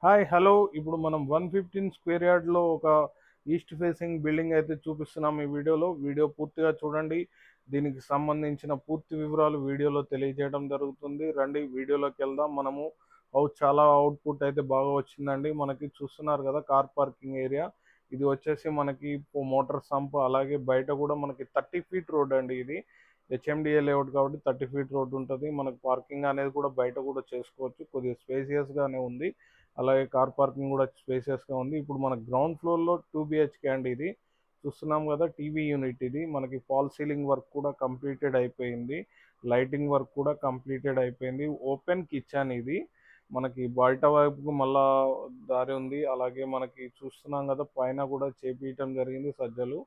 Hi hello ఇప్పుడు మనం 115 square యార్డ్లో ఒక ఈస్ట్ ఫేసింగ్ బిల్డింగ్ అయితే చూపిస్తున్నాం ఈ వీడియో పూర్తిగా చూడండి. దీనికి సంబంధించిన పూర్తి వివరాలు వీడియోలో తెలియజేయడం జరుగుతుంది. రండి వీడియోలోకి వెళ్దాం. మనము చాలా అవుట్పుట్ అయితే బాగా వచ్చిందండి. మనకి చూస్తున్నారు కదా, కార్ పార్కింగ్ ఏరియా ఇది వచ్చేసి మనకి మోటార్ సంప్, అలాగే బయట కూడా మనకి 30 ఫీట్ రోడ్ అండి. ఇది హెచ్ఎండిఏ లేఅవుట్ కాబట్టి 30 ఫీట్ రోడ్ ఉంటుంది. మనకు పార్కింగ్ అనేది కూడా బయట కూడా చేసుకోవచ్చు, కొద్దిగా స్పేసియస్గానే ఉంది. అలాగే కార్ పార్కింగ్ కూడా స్పేసియస్గా ఉంది. ఇప్పుడు మన గ్రౌండ్ ఫ్లోర్లో 2 BHK అండి. ఇది చూస్తున్నాం కదా, టీవీ యూనిట్. ఇది మనకి ఫాల్ సీలింగ్ వర్క్ కూడా కంప్లీటెడ్ అయిపోయింది. లైటింగ్ వర్క్ కూడా కంప్లీటెడ్ అయిపోయింది. ఓపెన్ కిచెన్ ఇది. మనకి బయట వైపుకు మళ్ళా దారి ఉంది. అలాగే మనకి చూస్తున్నాం కదా, పైన కూడా చేపించడం జరిగింది సజ్జలు.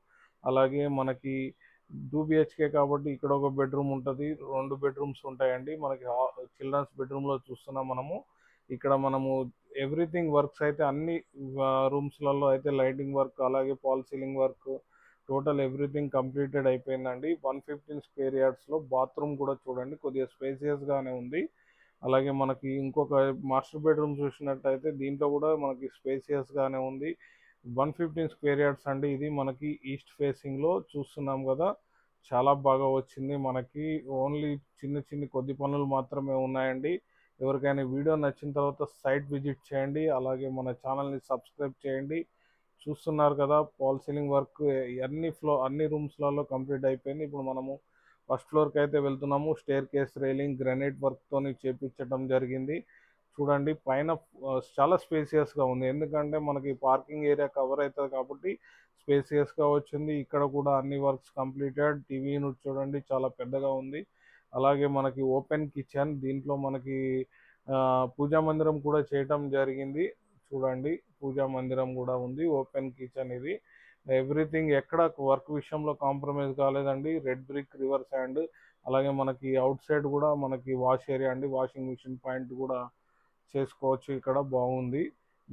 అలాగే మనకి 2 BHK కాబట్టి ఇక్కడ ఒక బెడ్రూమ్ ఉంటుంది, 2 బెడ్రూమ్స్ ఉంటాయండి. మనకి చిల్డ్రన్స్ బెడ్రూమ్లో చూస్తున్నాం మనము. ఇక్కడ మనము ఎవ్రీథింగ్ వర్క్స్ అయితే అన్ని రూమ్స్లలో అయితే లైటింగ్ వర్క్, అలాగే fall ceiling work, total everything completed అయిపోయిందండి. 115 స్క్వేర్ యార్డ్స్లో బాత్రూమ్ కూడా చూడండి, కొద్దిగా స్పేసియస్గానే ఉంది. అలాగే మనకి ఇంకొక మాస్టర్ బెడ్రూమ్ చూసినట్టయితే దీంట్లో కూడా మనకి స్పేసియస్గానే ఉంది. 115 స్క్వేర్ యార్డ్స్ అండి. ఇది మనకి ఈస్ట్ ఫేసింగ్లో చూస్తున్నాం కదా, చాలా బాగా వచ్చింది. మనకి ఓన్లీ చిన్న చిన్న కొద్ది పనులు మాత్రమే ఉన్నాయండి. ఎవరికైనా వీడియో నచ్చిన తర్వాత సైట్ విజిట్ చేయండి, అలాగే మన ఛానల్ని సబ్స్క్రైబ్ చేయండి. చూస్తున్నారు కదా, ఫాల్ సీలింగ్ వర్క్ అన్ని రూమ్స్లలో కంప్లీట్ అయిపోయింది. ఇప్పుడు మనము ఫస్ట్ ఫ్లోర్కి అయితే వెళ్తున్నాము. స్టేర్ కేస్ రైలింగ్ గ్రానైట్ వర్క్తోని చేపించడం జరిగింది. చూడండి పైన చాలా స్పేసియస్గా ఉంది, ఎందుకంటే మనకి పార్కింగ్ ఏరియా కవర్ అవుతుంది కాబట్టి స్పేసియస్గా వచ్చింది. ఇక్కడ కూడా అన్ని వర్క్స్ కంప్లీటెడ్. టీవీ యూనిట్ చూడండి, చాలా పెద్దగా ఉంది. అలాగే మనకి ఓపెన్ కిచెన్, దీంట్లో మనకి పూజా మందిరం కూడా చేయటం జరిగింది. చూడండి, పూజా మందిరం కూడా ఉంది. ఓపెన్ కిచెన్ ఇది. ఎవ్రీథింగ్ ఎక్కడ వర్క్ విషయంలో కాంప్రమైజ్ కాలేదండి. Red brick river sand. అలాగే మనకి అవుట్ సైడ్ కూడా మనకి వాష్ ఏరియా అండి, వాషింగ్ మిషన్ పాయింట్ కూడా చేసుకోవచ్చు. ఇక్కడ బాగుంది.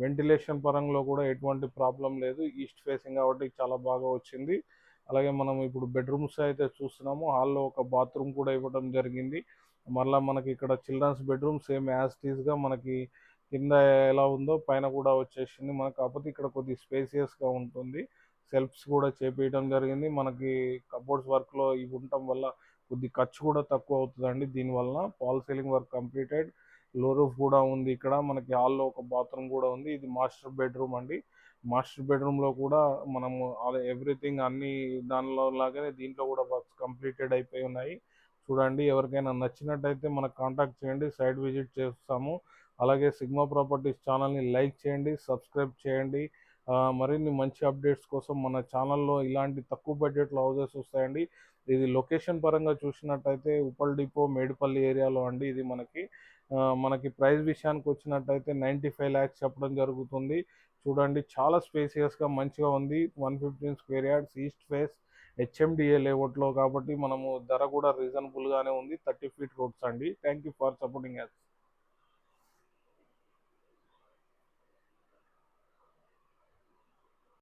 వెంటిలేషన్ పరంలో కూడా ఎటువంటి ప్రాబ్లం లేదు. ఈస్ట్ ఫేసింగ్ కాబట్టి చాలా బాగా వచ్చింది. అలాగే మనం ఇప్పుడు బెడ్రూమ్స్ అయితే చూస్తున్నాము. హాల్లో ఒక బాత్రూమ్ కూడా ఇవ్వడం జరిగింది. మళ్ళీ మనకి ఇక్కడ చిల్డ్రన్స్ బెడ్రూమ్ సేమ్ యాజ్ టీజ్గా మనకి కింద ఎలా ఉందో పైన కూడా వచ్చేసింది. మనకు కాకపోతే ఇక్కడ కొద్ది స్పేసియస్గా ఉంటుంది. సెల్ఫ్స్ కూడా చేపించడం జరిగింది. మనకి కబోర్డ్స్ వర్క్లో ఇవి ఉండటం వల్ల కొద్ది ఖర్చు కూడా తక్కువ అవుతుందండి. దీనివల్ల ఫాల్ సీలింగ్ వర్క్ కంప్లీటెడ్. లో రూఫ్ కూడా ఉంది. ఇక్కడ మనకి హాల్లో ఒక బాత్రూమ్ కూడా ఉంది. ఇది మాస్టర్ బెడ్రూమ్ అండి. మాస్టర్ బెడ్రూమ్లో కూడా మనము ఎవ్రీథింగ్ అన్ని దానిలో లాగానే దీంట్లో కూడా వర్క్స్ కంప్లీటెడ్ అయిపోయి ఉన్నాయి. చూడండి, ఎవరికైనా నచ్చినట్టయితే మనకు కాంటాక్ట్ చేయండి, సైట్ విజిట్ చేస్తాము. అలాగే సిగ్మా ప్రాపర్టీస్ ఛానల్ని లైక్ చేయండి, సబ్స్క్రైబ్ చేయండి. మరిన్ని మంచి అప్డేట్స్ కోసం మన ఛానల్లో ఇలాంటి తక్కువ బడ్జెట్లో హౌసెస్ వస్తాయండి. ఇది లొకేషన్ పరంగా చూసినట్టయితే ఉప్పల్ డిపో మేడిపల్లి ఏరియాలో అండి. ఇది మనకి ప్రైస్ విషయానికి వచ్చినట్టయితే 95 lakhs చెప్పడం జరుగుతుంది. చూడండి, చాలా స్పేసియస్గా మంచిగా ఉంది. 115 square yards east face HMDA లేఅవుట్లో కాబట్టి మనము ధర కూడా రీజనబుల్గానే ఉంది. 30 ఫీట్ రోడ్స్ అండి. Thank you for supporting us.